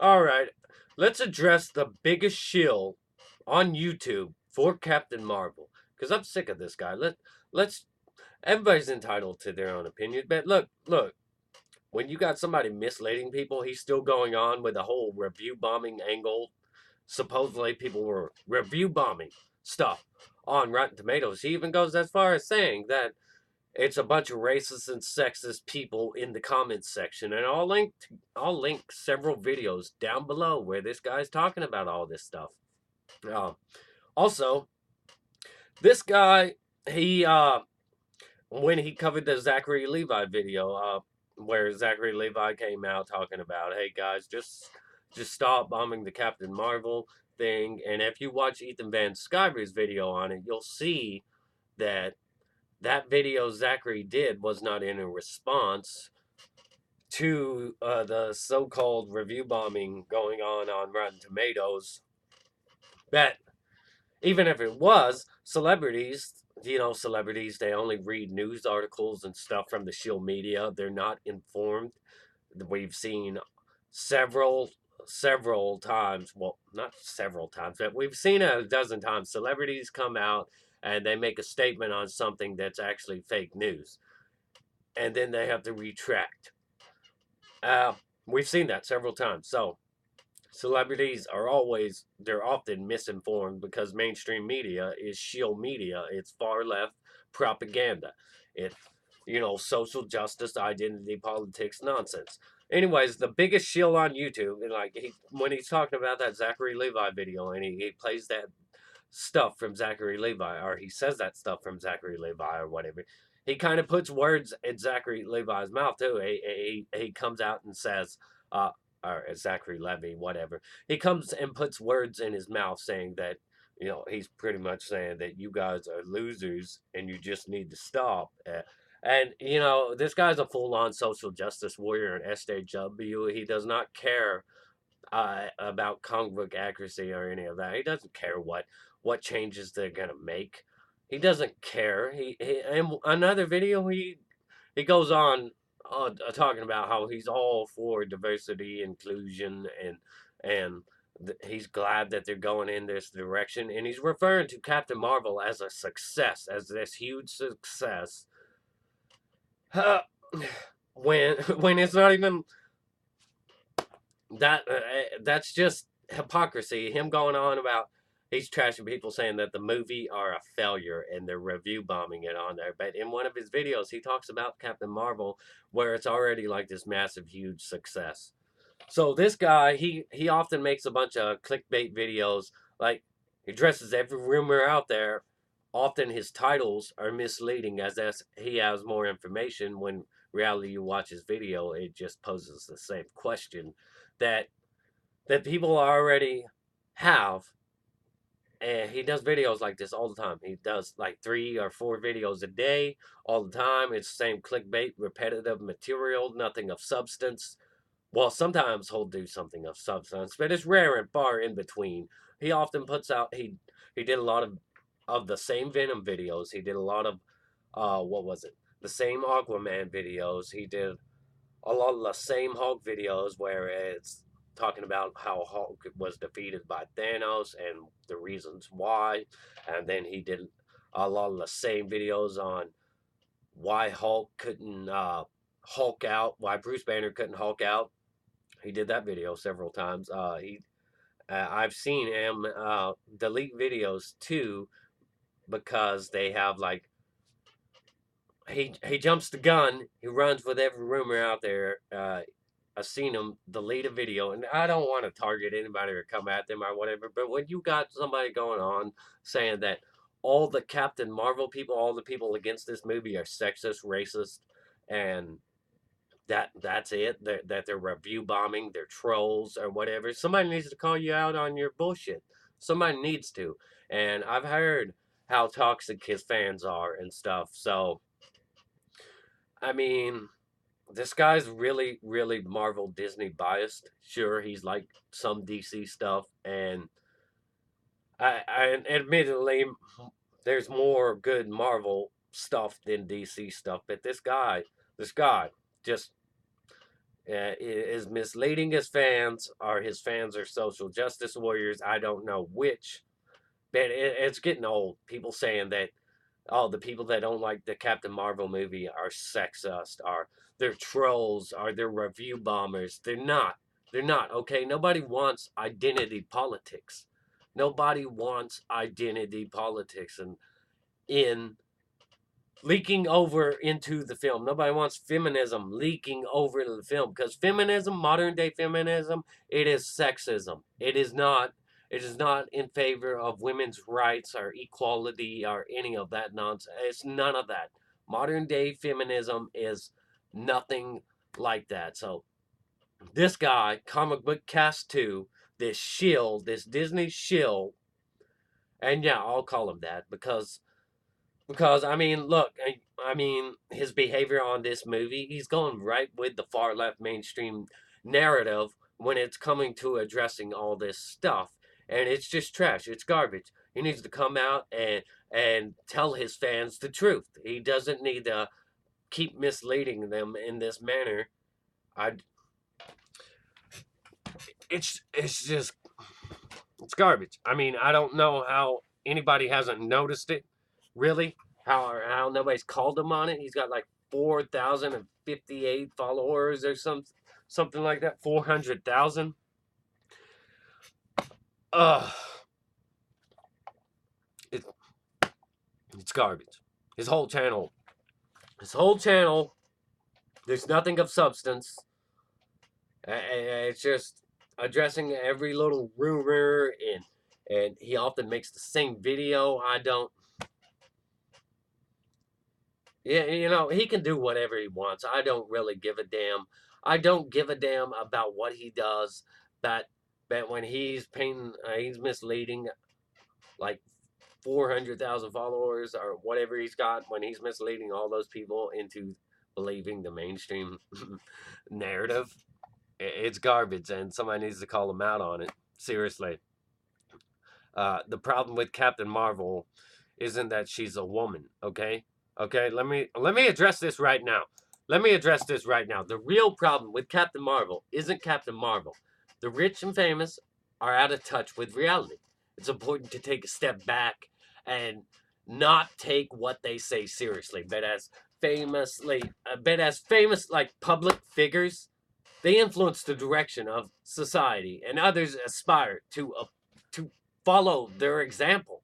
Alright, let's address the biggest shill on YouTube for Captain Marvel. Because I'm sick of this guy. Let's everybody's entitled to their own opinion. But look, when you got somebody misleading people, he's still going on with the whole review bombing angle. Supposedly people were review bombing stuff on Rotten Tomatoes. He even goes as far as saying that it's a bunch of racist and sexist people in the comments section, and I'll link several videos down below where this guy's talking about all this stuff. Uh, Also, this guy, he when he covered the Zachary Levi video, where Zachary Levi came out talking about, hey guys, just stop bombing the Captain Marvel thing, and if you watch Ethan Van Sciver's video on it, you'll see that that video Zachary did was not in a response to the so-called review bombing going on Rotten Tomatoes. That even if it was celebrities, celebrities, they only read news articles and stuff from the Shill media. They're not informed. We've seen several several times, well, not several times, but we've seen it a dozen times. Celebrities come out and they make a statement on something that's actually fake news, and then they have to retract. Uh, we've seen that several times. So celebrities they're often misinformed because mainstream media is shill media. It's far left propaganda. It, social justice, identity politics nonsense. Anyways, the biggest shill on YouTube, and like when he's talking about that Zachary Levi video, and he plays that stuff from Zachary Levi, or he says that stuff from Zachary Levi, or whatever. He kind of puts words in Zachary Levi's mouth too. He comes out and says, or Zachary Levy, whatever. He comes and puts words in his mouth saying that, he's pretty much saying that you guys are losers and you just need to stop. And, this guy's a full on social justice warrior and SJW. He does not care about comic book accuracy or any of that. He doesn't care what changes they're gonna make. He doesn't care. He and another video he goes on talking about how he's all for diversity, inclusion, and he's glad that they're going in this direction, and he's referring to Captain Marvel as a success, as this huge success. Uh, when it's not even that's just hypocrisy. Him going on about he's trashing people saying that the movie are a failure and they're review bombing it on there. But in one of his videos, he talks about Captain Marvel, where it's already like this massive, huge success. So this guy, he often makes a bunch of clickbait videos. Like he dresses every rumor out there. Often his titles are misleading, as he has more information. When reality, you watch his video, it just poses the same question that people already have. And he does videos like this all the time. He does like 3 or 4 videos a day, all the time. It's the same clickbait, repetitive material, nothing of substance. Well, sometimes he'll do something of substance, but it's rare and far in between. He often puts out he did a lot of the same Venom videos. He did a lot of what was it? The same Aquaman videos. He did a lot of the same Hulk videos where it's talking about how Hulk was defeated by Thanos and the reasons why. And then he did a lot of the same videos on why Hulk couldn't Hulk out, why Bruce Banner couldn't Hulk out. He did that video several times. I've seen him delete videos too because they have like he jumps the gun. He runs with every rumor out there. I've seen him delete a video, and I don't want to target anybody or come at them or whatever. But when you got somebody going on saying that all the Captain Marvel people, all the people against this movie are sexist, racist, and that's it, that they're review bombing, they're trolls or whatever, somebody needs to call you out on your bullshit. Somebody needs to. And I've heard how toxic his fans are and stuff. So I mean, this guy's really, really Marvel Disney biased. Sure, he's like some DC stuff, and I admittedly there's more good Marvel stuff than DC stuff. But this guy just is misleading his fans, or his fans are social justice warriors. I don't know which, but it's getting old. People saying that, oh, the people that don't like the Captain Marvel movie are sexist, or they're trolls, or they're review bombers. They're not. They're not. Okay, nobody wants identity politics. Nobody wants identity politics and in leaking over into the film. Nobody wants feminism leaking over into the film, because feminism, modern day feminism, it is sexism. It is not. It is not in favor of women's rights or equality or any of that nonsense. It's none of that. Modern day feminism is nothing like that. So this guy, comic book cast 2, this shill, this Disney shill, and yeah, I'll call him that because I mean, look, I mean, his behavior on this movie, he's going right with the far left mainstream narrative when it's coming to addressing all this stuff, and it's just trash. It's garbage. He needs to come out and tell his fans the truth. He doesn't need to keep misleading them in this manner. I, it's just it's garbage. I mean, I don't know how anybody hasn't noticed it, really. How nobody's called him on it. He's got like 4,058 followers or something like that. 400,000. Ugh, it, it's garbage. His whole channel. His whole channel. There's nothing of substance. It's just addressing every little rumor, and he often makes the same video. I don't. Yeah, you know, he can do whatever he wants. I don't really give a damn. I don't give a damn about what he does. But when he's painting, he's misleading like 400,000 followers or whatever he's got. When he's misleading all those people into believing the mainstream narrative, it's garbage, and somebody needs to call him out on it. Seriously. The problem with Captain Marvel isn't that she's a woman, okay? Okay, let me address this right now. Let me address this right now. The real problem with Captain Marvel isn't Captain Marvel. The rich and famous are out of touch with reality. It's important to take a step back and not take what they say seriously. But as famous like public figures, they influence the direction of society, and others aspire to follow their example.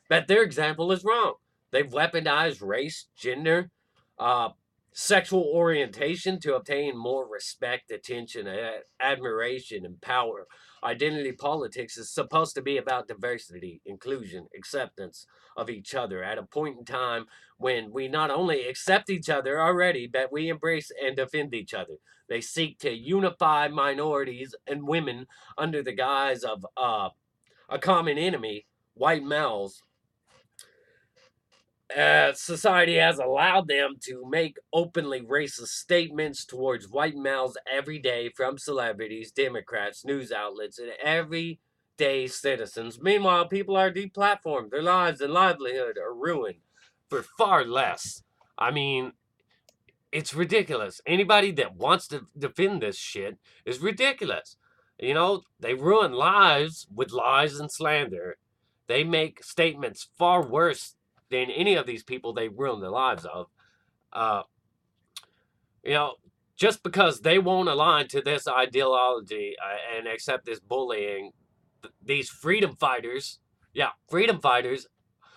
But their example is wrong. They've weaponized race, gender, uh, sexual orientation to obtain more respect, attention, admiration, and power. Identity politics is supposed to be about diversity, inclusion, acceptance of each other at a point in time when we not only accept each other already, but we embrace and defend each other. They seek to unify minorities and women under the guise of a common enemy, white males. Society has allowed them to make openly racist statements towards white males every day from celebrities, Democrats, news outlets, and everyday citizens. Meanwhile, people are deplatformed. Their lives and livelihood are ruined for far less. I mean, it's ridiculous. Anybody that wants to defend this shit is ridiculous. You know, they ruin lives with lies and slander. They make statements far worse than any of these people they ruin the lives of. Uh, you know, just because they won't align to this ideology and accept this bullying, these freedom fighters, yeah, freedom fighters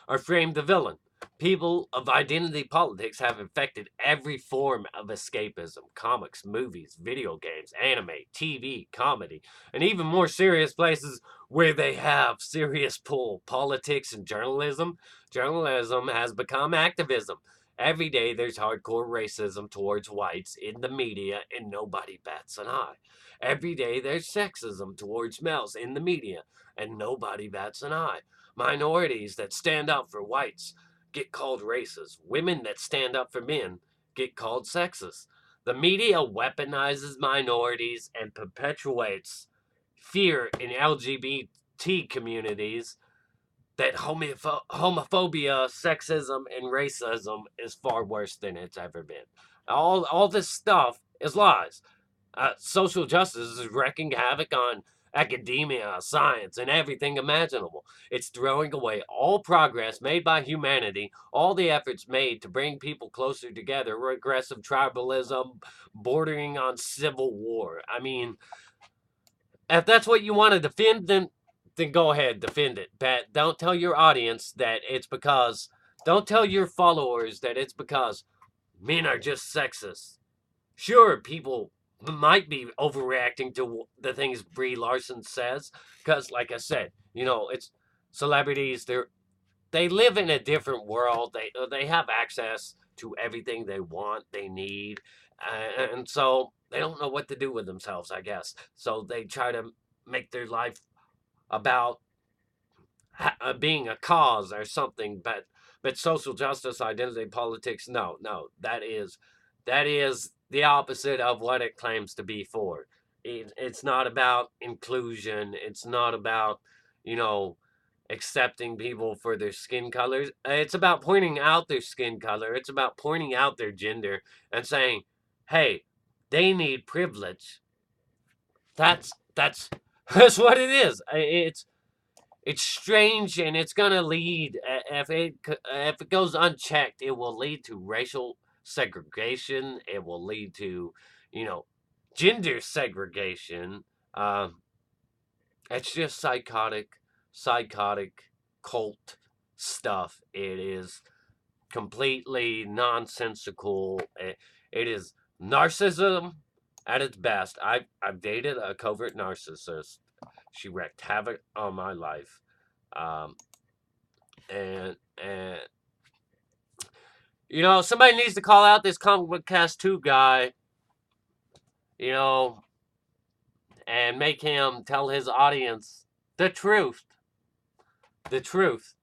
are framed the villain. People of identity politics have infected every form of escapism: comics, movies, video games, anime, TV, comedy, and even more serious places where they have serious pull: politics and journalism. Journalism has become activism. Every day there's hardcore racism towards whites in the media, and nobody bats an eye. Every day there's sexism towards males in the media, and nobody bats an eye. Minorities that stand up for whites get called racist. Women that stand up for men get called sexist. The media weaponizes minorities and perpetuates fear in LGBT communities that homophobia, sexism, and racism is far worse than it's ever been. All this stuff is lies. Social justice is wreaking havoc on academia, science, and everything imaginable. It's throwing away all progress made by humanity, all the efforts made to bring people closer together, regressive tribalism bordering on civil war. I mean, if that's what you want to defend, then go ahead, defend it. But don't tell your audience that it's because, don't tell your followers that it's because men are just sexist. Sure, people might be overreacting to the things Brie Larson says, because, like I said, it's celebrities. They live in a different world. They have access to everything they want, they need, and so they don't know what to do with themselves, I guess. So they try to make their life about being a cause or something. But social justice, identity politics, no, that is the opposite of what it claims to be for. It's not about inclusion. It's not about you know accepting people for their skin colors. It's about pointing out their skin color. It's about pointing out their gender and saying, "Hey, they need privilege." That's that's what it is. It's strange, and it's gonna lead, if it goes unchecked, it will lead to racial segregation. It will lead to, you know, gender segregation. It's just psychotic cult stuff. It is completely nonsensical. It is narcissism at its best. I've dated a covert narcissist. She wreaked havoc on my life, um, and somebody needs to call out this comic book cast 2 guy, you know, and make him tell his audience the truth. The truth.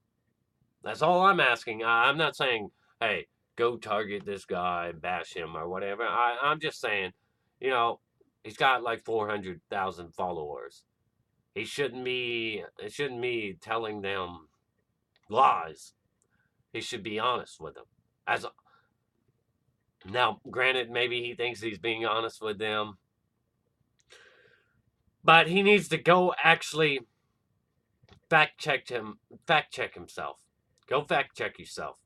That's all I'm asking. I'm not saying, hey, go target this guy, bash him, or whatever. I'm just saying, you know, he's got like 400,000 followers. He shouldn't be. It shouldn't be telling them lies. He should be honest with them. As now, granted, maybe he thinks he's being honest with them, but he needs to go actually fact check himself. Go fact check yourself.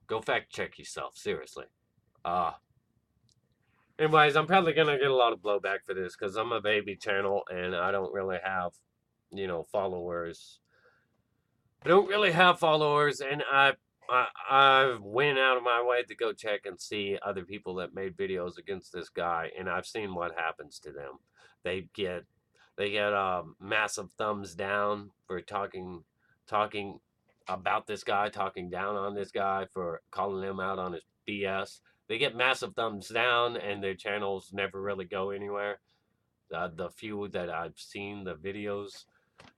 Go fact check yourself. Seriously. Uh Anyways, I'm probably gonna get a lot of blowback for this because I'm a baby channel and I don't really have, followers. I don't really have followers, and I went out of my way to go check and see other people that made videos against this guy, and I've seen what happens to them. They get massive thumbs down for talking about this guy, talking down on this guy for calling him out on his BS. They get massive thumbs down, and their channels never really go anywhere. The few that I've seen, the videos,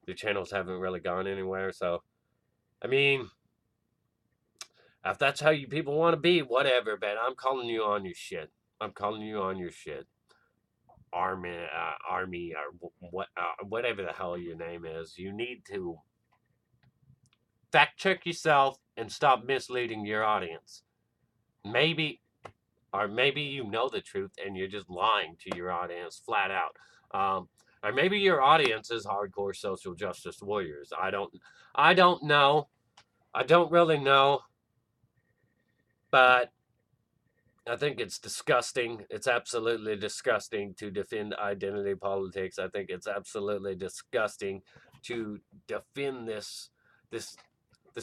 the channels haven't really gone anywhere. So, I mean, if that's how you people want to be, whatever. But I'm calling you on your shit. I'm calling you on your shit. Army, or whatever the hell your name is. You need to fact check yourself and stop misleading your audience. Maybe, or maybe you know the truth and you're just lying to your audience flat out. Or maybe your audience is hardcore social justice warriors. I don't know. I don't really know. But I think it's disgusting. It's absolutely disgusting to defend identity politics. I think it's absolutely disgusting to defend this this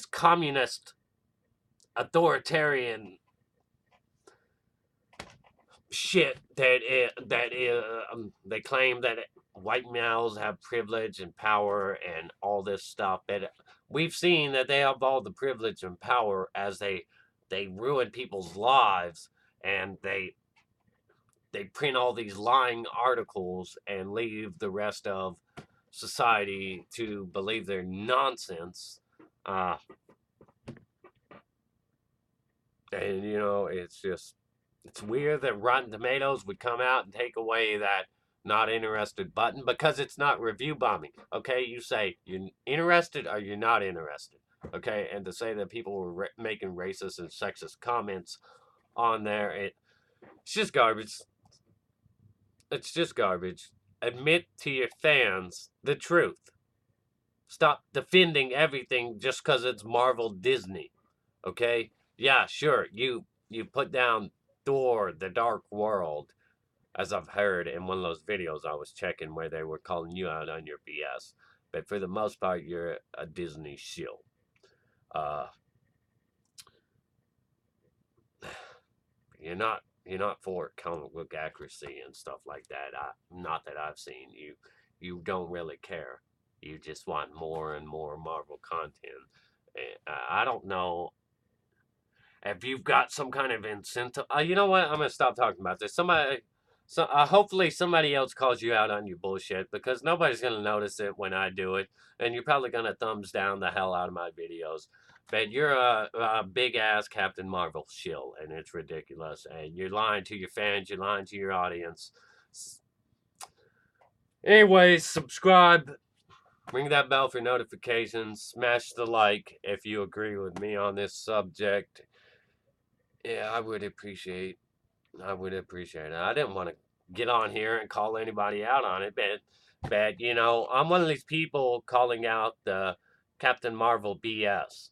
communist authoritarian shit they claim that white males have privilege and power and all this stuff. But we've seen that they have all the privilege and power as they ruin people's lives, and they print all these lying articles and leave the rest of society to believe their nonsense. And it's weird that Rotten Tomatoes would come out and take away that not interested button because it's not review bombing. Okay, you say you're interested or you're not interested. Okay, and to say that people were making racist and sexist comments on there, it's just garbage. it's just garbage. Admit to your fans the truth. Stop defending everything just because it's Marvel Disney. Okay? Yeah, sure. You put down Thor: The Dark World, as I've heard in one of those videos I was checking where they were calling you out on your BS. But for the most part, you're a Disney shill. Uh, you're not for comic book accuracy and stuff like that. Not that I've seen. You don't really care. You just want more and more Marvel content. I don't know if you've got some kind of incentive. You know what? I'm gonna stop talking about this. Hopefully somebody else calls you out on your bullshit because nobody's gonna notice it when I do it, and you're probably gonna thumbs down the hell out of my videos. But you're a big ass Captain Marvel shill, and it's ridiculous. And you're lying to your fans. You're lying to your audience. Anyways, subscribe. Ring that bell for notifications. Smash the like if you agree with me on this subject. Yeah, I would appreciate. I would appreciate it. I didn't want to get on here and call anybody out on it, but you know, I'm one of these people calling out the Captain Marvel BS.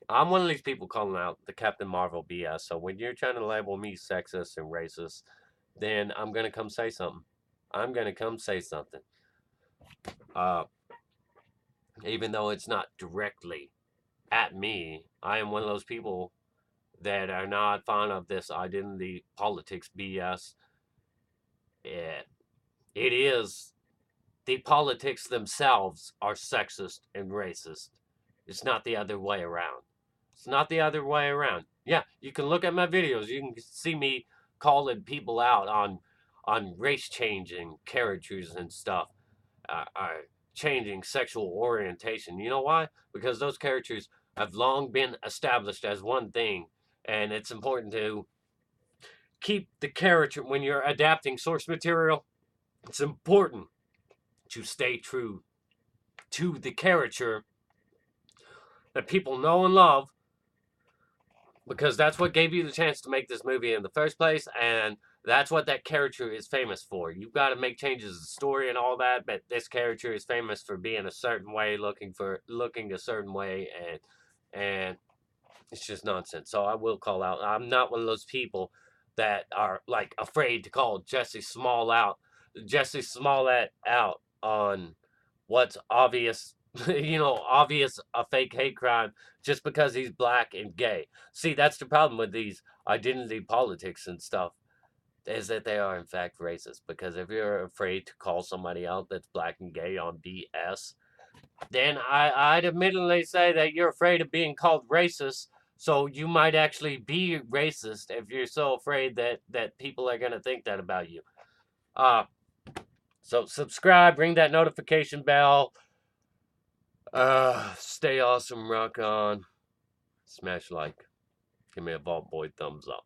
I'm one of these people calling out the Captain Marvel BS. So when you're trying to label me sexist and racist, then I'm gonna come say something. I'm gonna come say something. Uh, Even though it's not directly at me, I am one of those people that are not fond of this identity politics BS. It, it is the politics themselves are sexist and racist. It's not the other way around. It's not the other way around. Yeah, you can look at my videos. You can see me calling people out on race changing characters and stuff, changing sexual orientation. You know why? Because those characters have long been established as one thing, and it's important to keep the character when you're adapting source material. It's important to stay true to the character that people know and love because that's what gave you the chance to make this movie in the first place, and that's what that character is famous for. You've got to make changes to the story and all that, but this character is famous for being a certain way, looking a certain way, and it's just nonsense. So I will call out. I'm not one of those people that are like afraid to call Jesse Smollett out on what's obvious, obvious a fake hate crime just because he's black and gay. See, that's the problem with these identity politics and stuff is that they are in fact racist. Because if you're afraid to call somebody out that's black and gay on BS, then I'd admittedly say that you're afraid of being called racist. So you might actually be racist if you're so afraid that people are gonna think that about you. So subscribe, ring that notification bell. Stay awesome, rock on. Smash like. Give me a Vault Boy thumbs up.